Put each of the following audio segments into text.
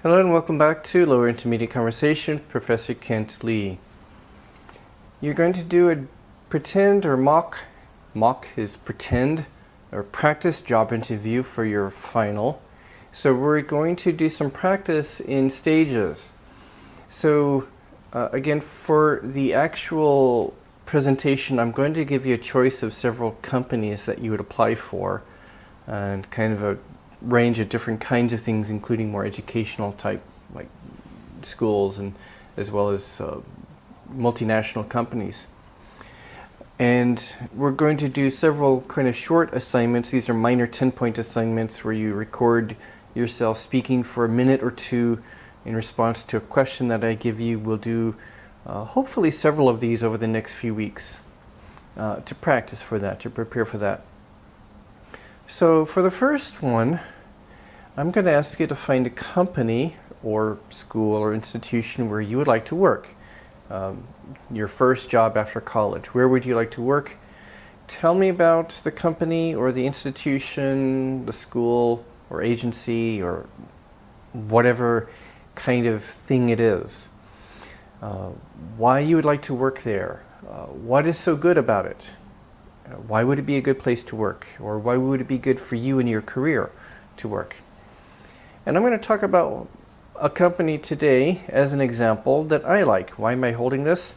Hello and welcome back to Lower Intermediate Conversation with Professor Kent Lee. You're going to do a pretend or mock is pretend, or practice job interview for your final. So we're going to do some practice in stages. So again, for the actual presentation, I'm going to give you a choice of several companies that you would apply for and kind of a range of different kinds of things, including more educational type, like schools, and as well as multinational companies. And we're going to do several kind of short assignments. These are minor 10-point assignments where you record yourself speaking for a minute or two in response to a question that I give you. We'll do hopefully several of these over the next few weeks to practice for that, to prepare for that. So for the first one, I'm going to ask you to find a company or school or institution where you would like to work. Your first job after college. Where would you like to work? Tell me about the company or the institution, the school or agency or whatever kind of thing it is. Why you would like to work there. What is so good about it? Why would it be a good place to work? Or why would it be good for you in your career to work? And I'm going to talk about a company today as an example that I like. Why am I holding this?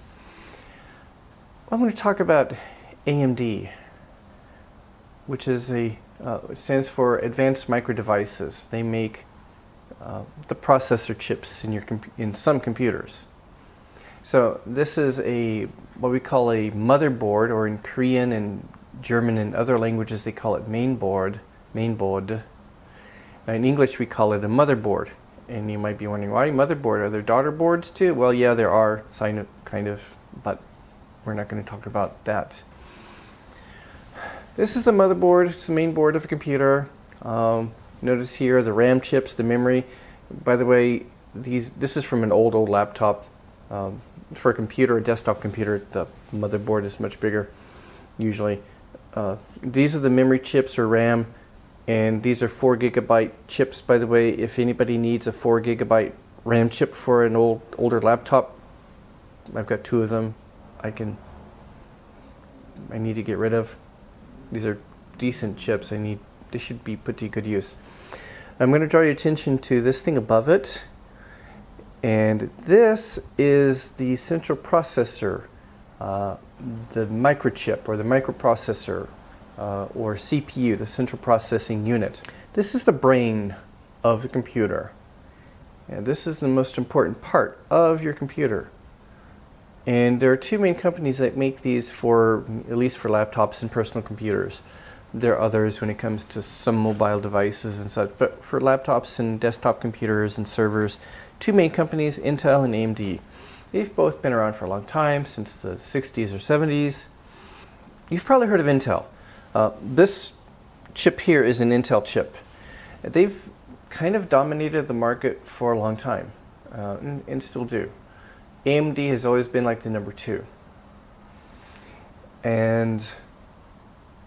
I'm going to talk about AMD, which is it stands for Advanced Micro Devices. They make the processor chips in some computers. So this is what we call a motherboard, or in Korean and German and other languages they call it mainboard. In English we call it a motherboard. And you might be wondering, why motherboard? Are there daughter boards too? Well, yeah, there are, kind of, but we're not going to talk about that. This is the motherboard. It's the main board of a computer. Notice here the RAM chips, the memory. By the way, this is from an old laptop. For a computer, a desktop computer, the motherboard is much bigger, usually. These are the memory chips or RAM, and these are 4 gigabyte chips, by the way. If anybody needs a 4 gigabyte RAM chip for an older laptop, I've got 2 of them I need to get rid of. These are decent chips. They should be put to good use. I'm going to draw your attention to this thing above it. And this is the central processor, the microchip or the microprocessor, or CPU, the central processing unit. This is the brain of the computer. And this is the most important part of your computer. And there are 2 main companies that make these at least for laptops and personal computers. There are others when it comes to some mobile devices and such, but for laptops and desktop computers and servers, 2 main companies, Intel and AMD. They've both been around for a long time, since the 60s or 70s. You've probably heard of Intel. This chip here is an Intel chip. They've kind of dominated the market for a long time, and still do. AMD has always been like the number 2. And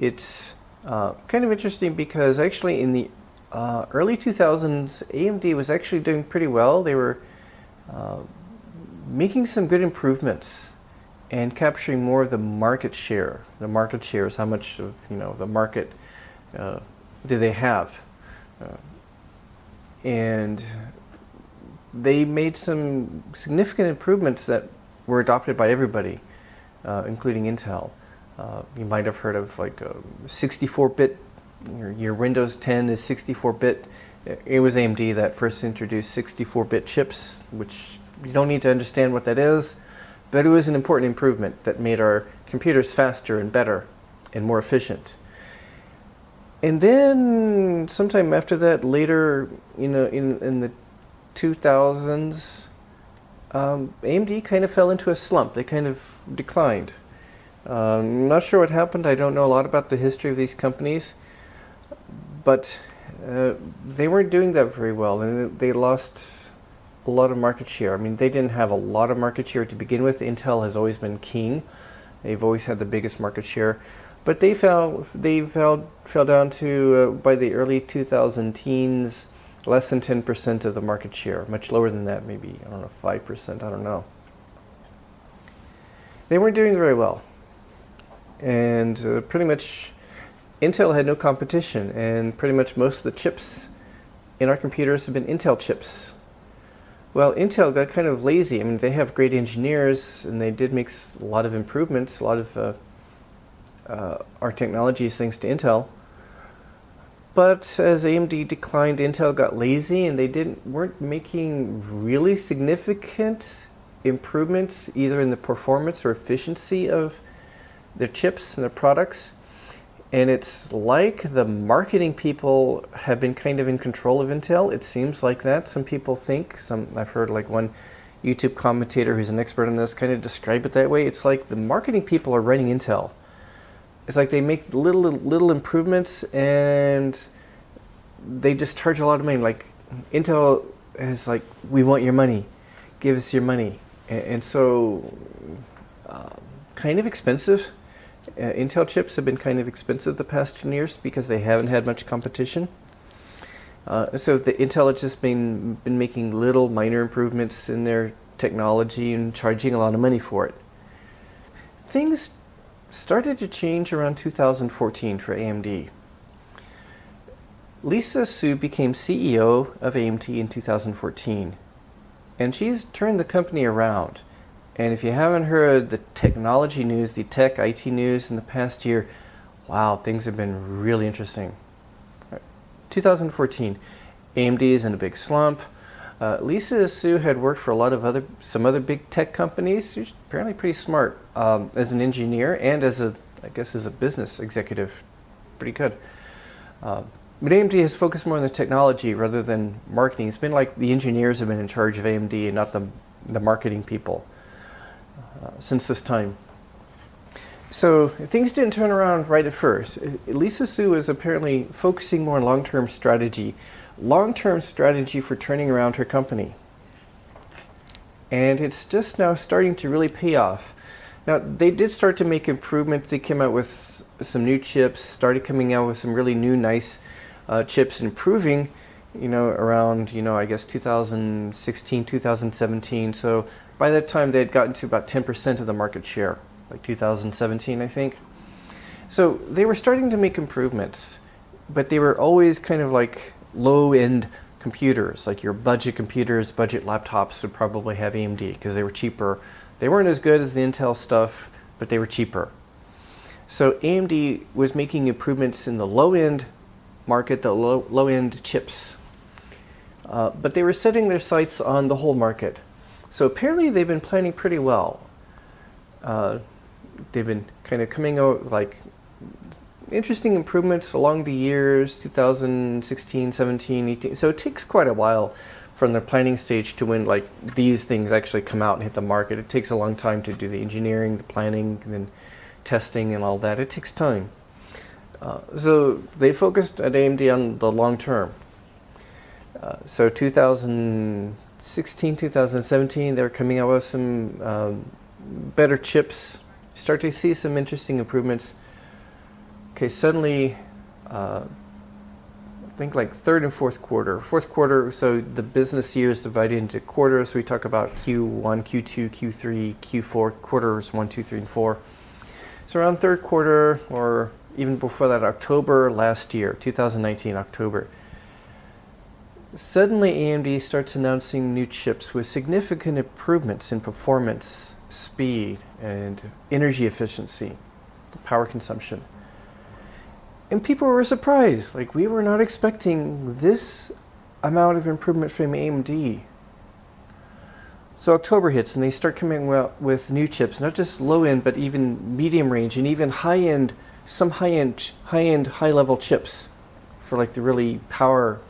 it's kind of interesting because actually in the early 2000s, AMD was actually doing pretty well. They were making some good improvements and capturing more of the market share. The market share is how much of the market do they have, and they made some significant improvements that were adopted by everybody, including Intel. You might have heard of like 64-bit. Your Windows 10 is 64-bit. It was AMD that first introduced 64-bit chips, which you don't need to understand what that is, but it was an important improvement that made our computers faster and better and more efficient. And then sometime after that, later, in the 2000s, AMD kind of fell into a slump. They kind of declined. I'm not sure what happened. I don't know a lot about the history of these companies. But they weren't doing that very well, and they lost a lot of market share. I mean, they didn't have a lot of market share to begin with. Intel has always been king. They've always had the biggest market share. But they fell down to, by the early 2000 teens, less than 10% of the market share, much lower than that, maybe, I don't know, 5%, I don't know. They weren't doing very well. And pretty much Intel had no competition, and pretty much most of the chips in our computers have been Intel chips. Well, Intel got kind of lazy. I mean, they have great engineers, and they did make a lot of improvements, a lot of our technologies thanks to Intel. But as AMD declined, Intel got lazy, and they weren't making really significant improvements either in the performance or efficiency of their chips and their products. And it's like the marketing people have been kind of in control of Intel. It seems like that. Some people think, I've heard like one YouTube commentator who's an expert on this kind of describe it that way. It's like the marketing people are running Intel. It's like they make little improvements and they just charge a lot of money. Like Intel is like, we want your money, give us your money. And so kind of expensive. Intel chips have been kind of expensive the past 10 years because they haven't had much competition. So the Intel has just been making little minor improvements in their technology and charging a lot of money for it. Things started to change around 2014 for AMD. Lisa Su became CEO of AMD in 2014, and she's turned the company around. And if you haven't heard the technology news, the tech IT news in the past year, wow, things have been really interesting. 2014, AMD is in a big slump. Lisa Su had worked for some other big tech companies. She's apparently pretty smart as an engineer and as a business executive. Pretty good. But AMD has focused more on the technology rather than marketing. It's been like the engineers have been in charge of AMD and not the marketing people. Since this time. So things didn't turn around right at first. Lisa Su is apparently focusing more on long-term strategy for turning around her company. And it's just now starting to really pay off. Now, they did start to make improvements. They came out with some new chips, started coming out with some really new, nice chips, improving, around, I guess 2016, 2017. So by that time, they had gotten to about 10% of the market share, like 2017, I think. So they were starting to make improvements, but they were always kind of like low-end computers, like your budget computers, budget laptops would probably have AMD because they were cheaper. They weren't as good as the Intel stuff, but they were cheaper. So AMD was making improvements in the low-end market, the low-end chips. But they were setting their sights on the whole market. So apparently they've been planning pretty well. They've been kind of coming out like interesting improvements along the years, 2016, 17, 18. So it takes quite a while from the planning stage to when like these things actually come out and hit the market. It takes a long time to do the engineering, the planning, and then testing and all that. It takes time. So they focused at AMD on the long term. So 2016, 2017, they're coming out with some better chips. Start to see some interesting improvements. Okay, suddenly, I think like third and fourth quarter. Fourth quarter, so the business year is divided into quarters. We talk about Q1, Q2, Q3, Q4, quarters 1, 2, 3, and 4. So around third quarter, or even before that, October last year, 2019, October. Suddenly, AMD starts announcing new chips with significant improvements in performance, speed, and energy efficiency, power consumption. And people were surprised. Like, we were not expecting this amount of improvement from AMD. So October hits, and they start coming out with new chips, not just low-end, but even medium range, and even high-end, some high-end, high-level chips for like the really power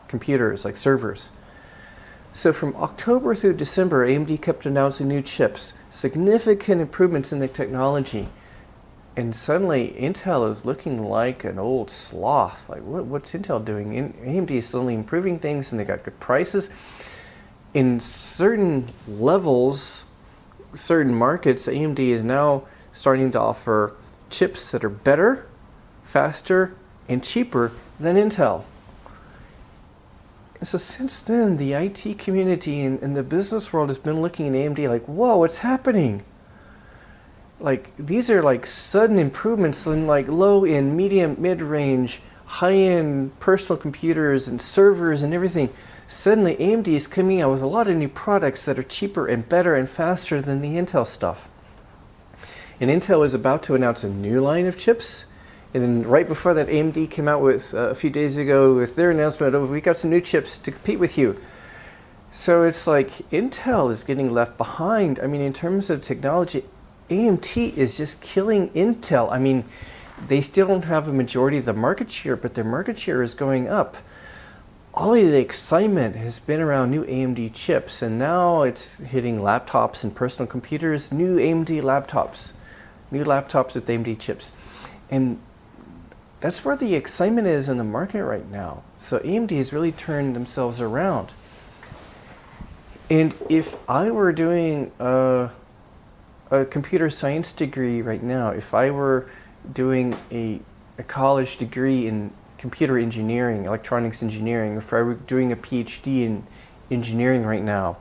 computers, like servers. So from October through December, AMD kept announcing new chips, significant improvements in the technology. And suddenly, Intel is looking like an old sloth. Like, what's Intel doing? AMD is suddenly improving things, and they got good prices. In certain levels, certain markets, AMD is now starting to offer chips that are better, faster, and cheaper than Intel. So since then, the IT community and the business world has been looking at AMD like, whoa, what's happening? Like, these are like sudden improvements in like low-end, medium, mid-range, high-end personal computers and servers and everything. Suddenly, AMD is coming out with a lot of new products that are cheaper and better and faster than the Intel stuff. And Intel is about to announce a new line of chips. And then right before that, AMD came out with, a few days ago, with their announcement of, we got some new chips to compete with you. So it's like Intel is getting left behind. I mean, in terms of technology, AMD is just killing Intel. I mean, they still don't have a majority of the market share, but their market share is going up. All of the excitement has been around new AMD chips, and now it's hitting laptops and personal computers, new AMD laptops with AMD chips. And that's where the excitement is in the market right now. So AMD has really turned themselves around. And if I were doing a computer science degree right now, if I were doing a college degree in computer engineering, electronics engineering, if I were doing a PhD in engineering right now,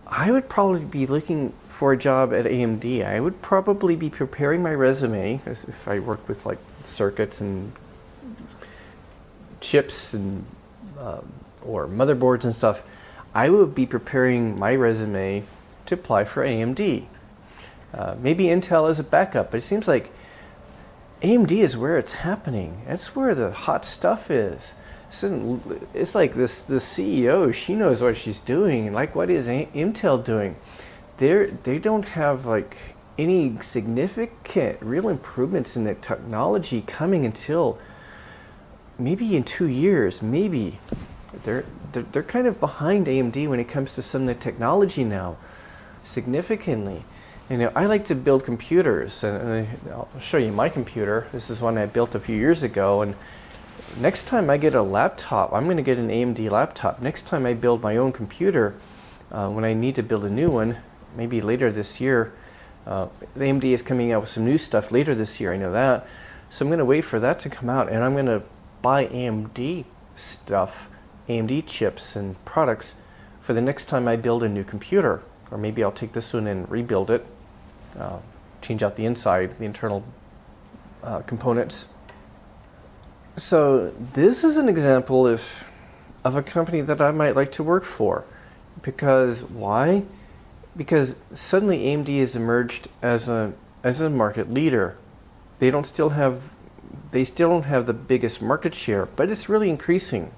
I would probably be looking for a job at AMD. I would probably be preparing my resume, because if I work with like circuits and chips and or motherboards and stuff, I would be preparing my resume to apply for AMD. Maybe Intel as a backup, but it seems like AMD is where it's happening. That's where the hot stuff is. It's like this CEO, she knows what she's doing. And like, what is Intel doing? They don't have like any significant real improvements in the technology coming until maybe in 2 years, maybe. They're kind of behind AMD when it comes to some of the technology now, significantly. You know, I like to build computers, and I'll show you my computer. This is one I built a few years ago, and next time I get a laptop, I'm going to get an AMD laptop. Next time I build my own computer, when I need to build a new one, maybe later this year, AMD is coming out with some new stuff later this year, I know that. So I'm going to wait for that to come out, and I'm going to buy AMD stuff, AMD chips and products for the next time I build a new computer. Or maybe I'll take this one and rebuild it, change out the inside, the internal components. So this is an example of a company that I might like to work for. Because why? Because suddenly AMD has emerged as a market leader. They still don't have the biggest market share, but it's really increasing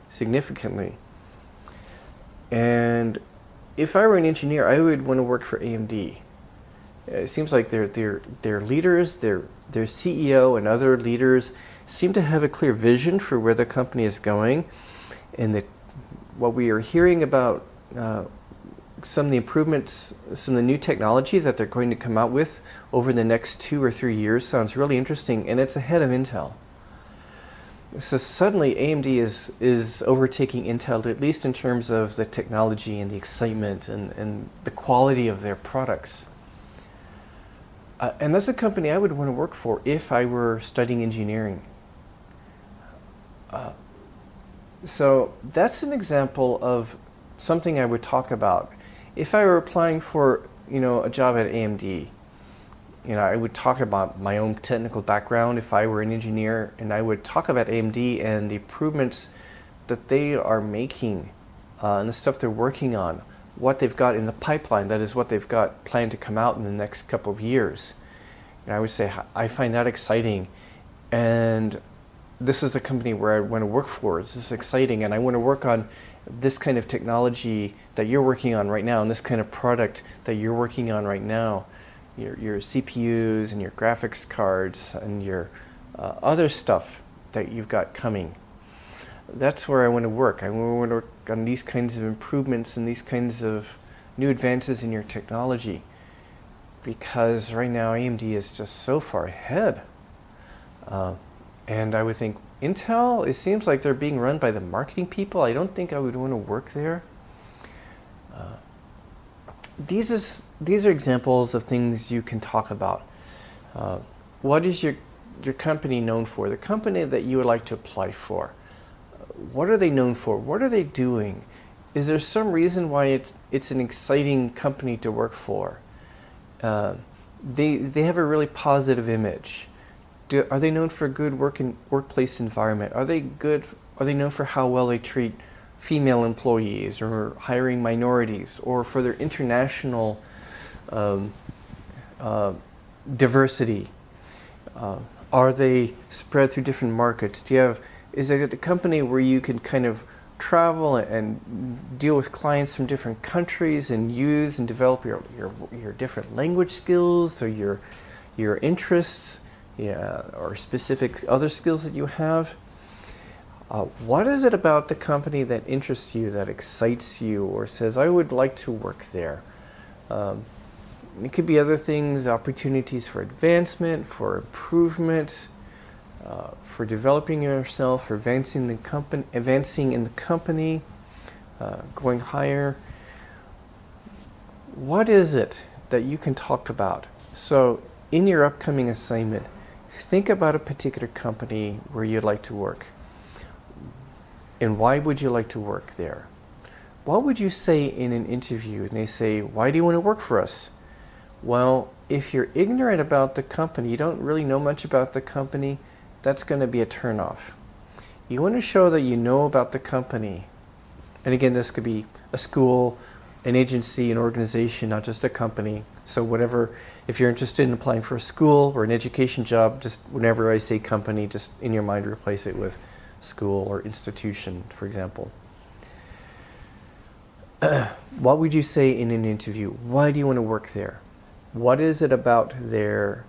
significantly. And if I were an engineer, I would want to work for AMD. It seems like their leaders, their CEO and other leaders seem to have a clear vision for where the company is going, and what we are hearing about some of the improvements, some of the new technology that they're going to come out with over the next 2 or 3 years sounds really interesting, and it's ahead of Intel. So suddenly AMD is overtaking Intel, at least in terms of the technology and the excitement and the quality of their products. And that's a company I would want to work for if I were studying engineering. So that's an example of something I would talk about. If I were applying for, a job at AMD, I would talk about my own technical background if I were an engineer, and I would talk about AMD and the improvements that they are making and the stuff they're working on, what they've got in the pipeline, that is what they've got planned to come out in the next couple of years. And I would say, I find that exciting, and this is the company where I want to work for. This is exciting, and I want to work on this kind of technology that you're working on right now, and this kind of product that you're working on right now. Your CPUs and your graphics cards and your other stuff that you've got coming. That's where I want to work. I want to work on these kinds of improvements and these kinds of new advances in your technology, because right now AMD is just so far ahead. And I would think Intel, it seems like they're being run by the marketing people. I don't think I would want to work there. These are examples of things you can talk about. What is your company known for? The company that you would like to apply for. What are they known for? What are they doing? Is there some reason why it's an exciting company to work for? They have a really positive image. Are they known for a good workplace environment? Are they known for how well they treat female employees, or hiring minorities, or for their international diversity? Are they spread through different markets? Is it a company where you can kind of travel and deal with clients from different countries and use and develop your different language skills, or your interests, or specific other skills that you have? What is it about the company that interests you, that excites you, or says, I would like to work there? It could be other things, opportunities for advancement, for improvement, for developing yourself, for advancing in the company, going higher. What is it that you can talk about? So in your upcoming assignment, think about a particular company where you'd like to work. And why would you like to work there? What would you say in an interview? And they say, why do you want to work for us? Well, if you're ignorant about the company, you don't really know much about the company, that's going to be a turnoff. You want to show that you know about the company. And again, this could be a school, an agency, an organization, not just a company. So whatever, if you're interested in applying for a school or an education job, just whenever I say company, just in your mind replace it with school or institution, for example. What would you say in an interview? Why do you want to work there? What is it about their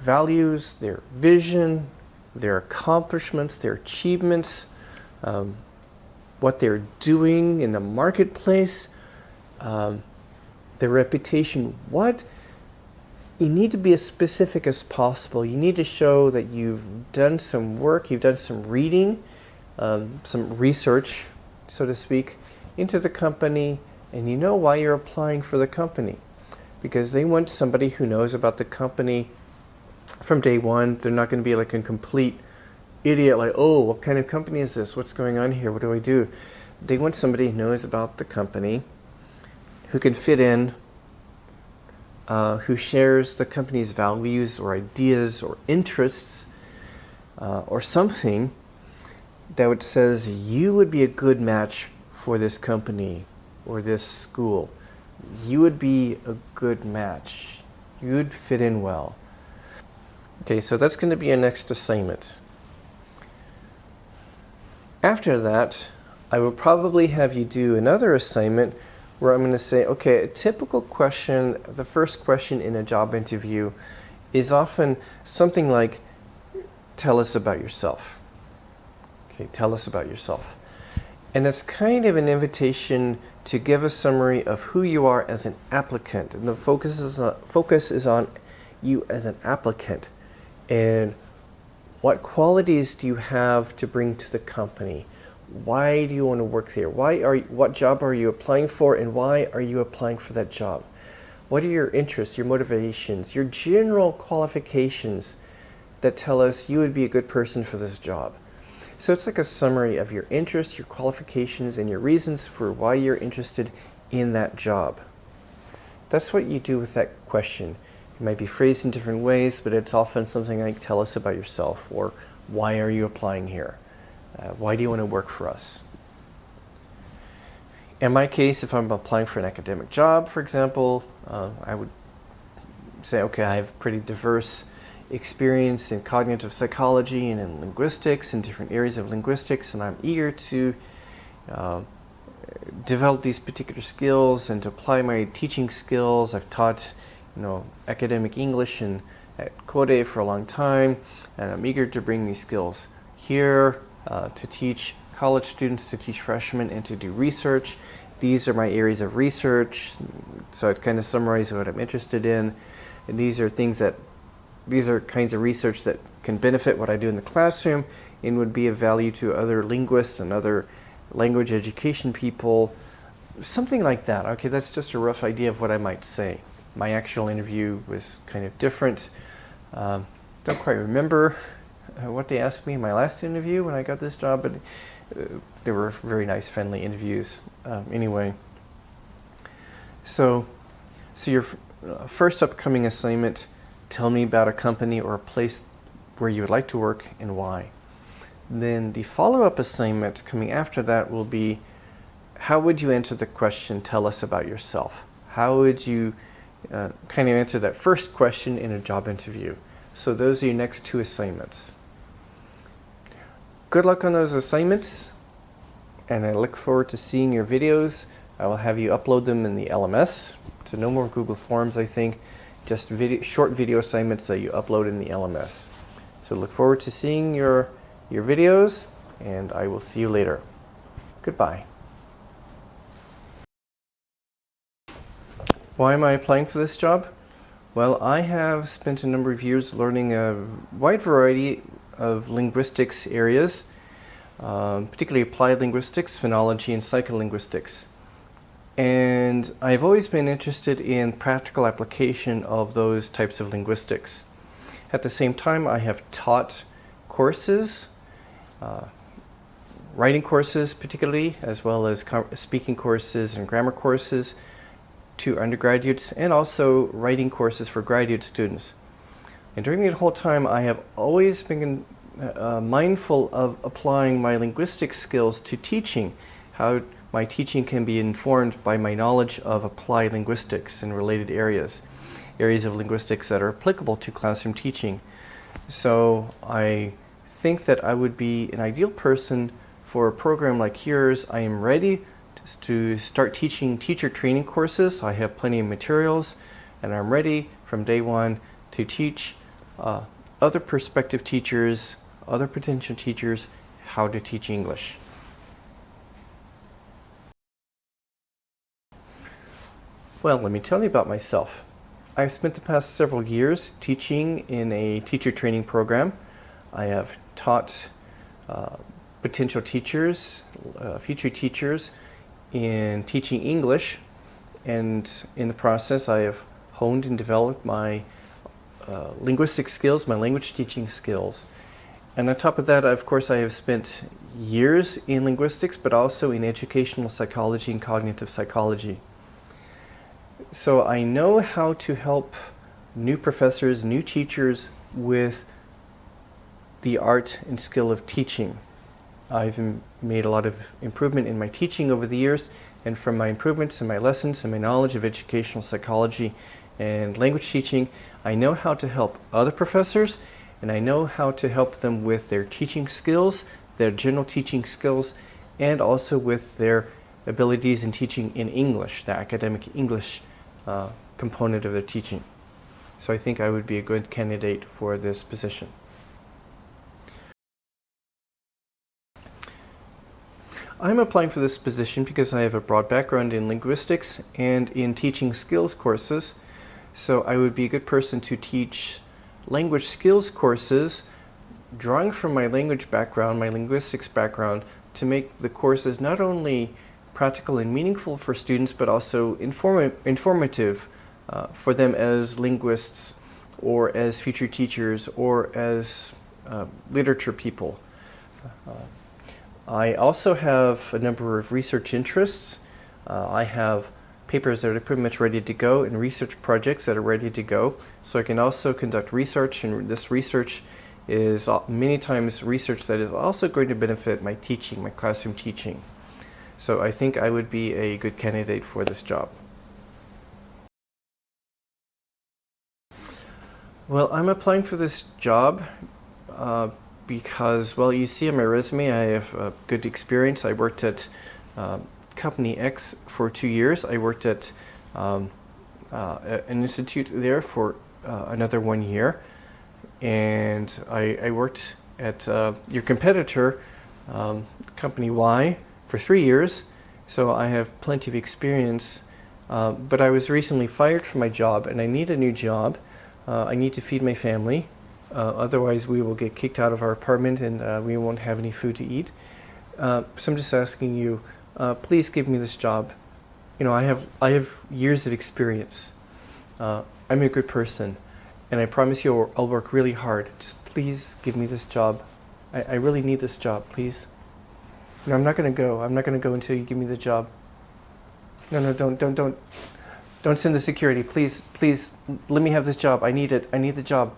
values, their vision, their accomplishments, their achievements, what they're doing in the marketplace, their reputation? You need to be as specific as possible. You need to show that you've done some work, you've done some reading, some research, so to speak, into the company, and you know why you're applying for the company. Because they want somebody who knows about the company from day one. They're not going to be like a complete idiot, like, oh, what kind of company is this? What's going on here? What do I do? They want somebody who knows about the company, who can fit in, who shares the company's values or ideas or interests, or something that says you would be a good match for this company or this school. You would be a good match. You would fit in well. Okay, so that's going to be our next assignment. After that, I will probably have you do another assignment where I'm going to say, okay, a typical question, the first question in a job interview is often something like, tell us about yourself. Okay, tell us about yourself. And that's kind of an invitation to give a summary of who you are as an applicant. And the focus is on you as an applicant. And what qualities do you have to bring to the company? Why do you want to work there? What job are you applying for, and why are you applying for that job? What are your interests, your motivations, your general qualifications that tell us you would be a good person for this job? So it's like a summary of your interests, your qualifications, and your reasons for why you're interested in that job. That's what you do with that question. It might be phrased in different ways, but it's often something like, tell us about yourself, or why are you applying here? Why do you want to work for us? In my case, if I'm applying for an academic job, for example, I would say, okay, I have pretty diverse experience in cognitive psychology and in linguistics, in different areas of linguistics, and I'm eager to develop these particular skills and to apply my teaching skills. I've taught, academic English at Kode for a long time, and I'm eager to bring these skills here to teach college students, to teach freshmen, and to do research. These are my areas of research, so it kind of summarizes what I'm interested in, and these are kinds of research that can benefit what I do in the classroom and would be of value to other linguists and other language education people, something like that. Okay, that's just a rough idea of what I might say. My actual interview was kind of different. Don't quite remember what they asked me in my last interview when I got this job, but they were very nice, friendly interviews anyway. So your first upcoming assignment, tell me about a company or a place where you would like to work and why. Then the follow-up assignment coming after that will be, how would you answer the question, tell us about yourself? How would you kind of answer that first question in a job interview? So those are your next 2 assignments. Good luck on those assignments, and I look forward to seeing your videos. I will have you upload them in the LMS. So no more Google Forms, I think. Just short video assignments that you upload in the LMS. So look forward to seeing your videos, and I will see you later. Goodbye. Why am I applying for this job? Well, I have spent a number of years learning a wide variety of linguistics areas, particularly applied linguistics, phonology, and psycholinguistics. And I've always been interested in practical application of those types of linguistics. At the same time, I have taught courses, writing courses particularly, as well as speaking courses and grammar courses to undergraduates, and also writing courses for graduate students. And during the whole time, I have always been mindful of applying my linguistic skills to teaching, how my teaching can be informed by my knowledge of applied linguistics and related areas of linguistics that are applicable to classroom teaching. So I think that I would be an ideal person for a program like yours. I am ready to start teaching teacher training courses. I have plenty of materials, and I'm ready from day one to teach other prospective teachers, other potential teachers, how to teach English. Well, let me tell you about myself. I've spent the past several years teaching in a teacher training program. I have taught potential teachers, future teachers, in teaching English, and in the process I have honed and developed my linguistic skills, my language teaching skills. And on top of that, of course, I have spent years in linguistics, but also in educational psychology and cognitive psychology. So I know how to help new professors, new teachers with the art and skill of teaching. I've made a lot of improvement in my teaching over the years, and from my improvements in my lessons and my knowledge of educational psychology and language teaching, I know how to help other professors, and I know how to help them with their teaching skills, their general teaching skills, and also with their abilities in teaching in English, the academic English component of their teaching. So I think I would be a good candidate for this position. I'm applying for this position because I have a broad background in linguistics and in teaching skills courses. So I would be a good person to teach language skills courses, drawing from my language background, my linguistics background, to make the courses not only practical and meaningful for students, but also informative for them as linguists or as future teachers or as literature people. I also have a number of research interests. I have papers that are pretty much ready to go and research projects that are ready to go. So I can also conduct research, and this research is many times research that is also going to benefit my teaching, my classroom teaching. So I think I would be a good candidate for this job. Well, I'm applying for this job because, well, you see on my resume, I have a good experience. I worked at Company X for 2 years. I worked at an institute there for another 1 year. And I worked at your competitor, Company Y, for 3 years. So I have plenty of experience. But I was recently fired from my job, and I need a new job. I need to feed my family. Otherwise, we will get kicked out of our apartment, and we won't have any food to eat. So I'm just asking you, please give me this job. You know, I have years of experience. I'm a good person, and I promise you I'll work really hard. Just please give me this job. I really need this job, please. No, I'm not going to go. I'm not going to go until you give me the job. No, don't send the security. Please, let me have this job. I need it. I need the job.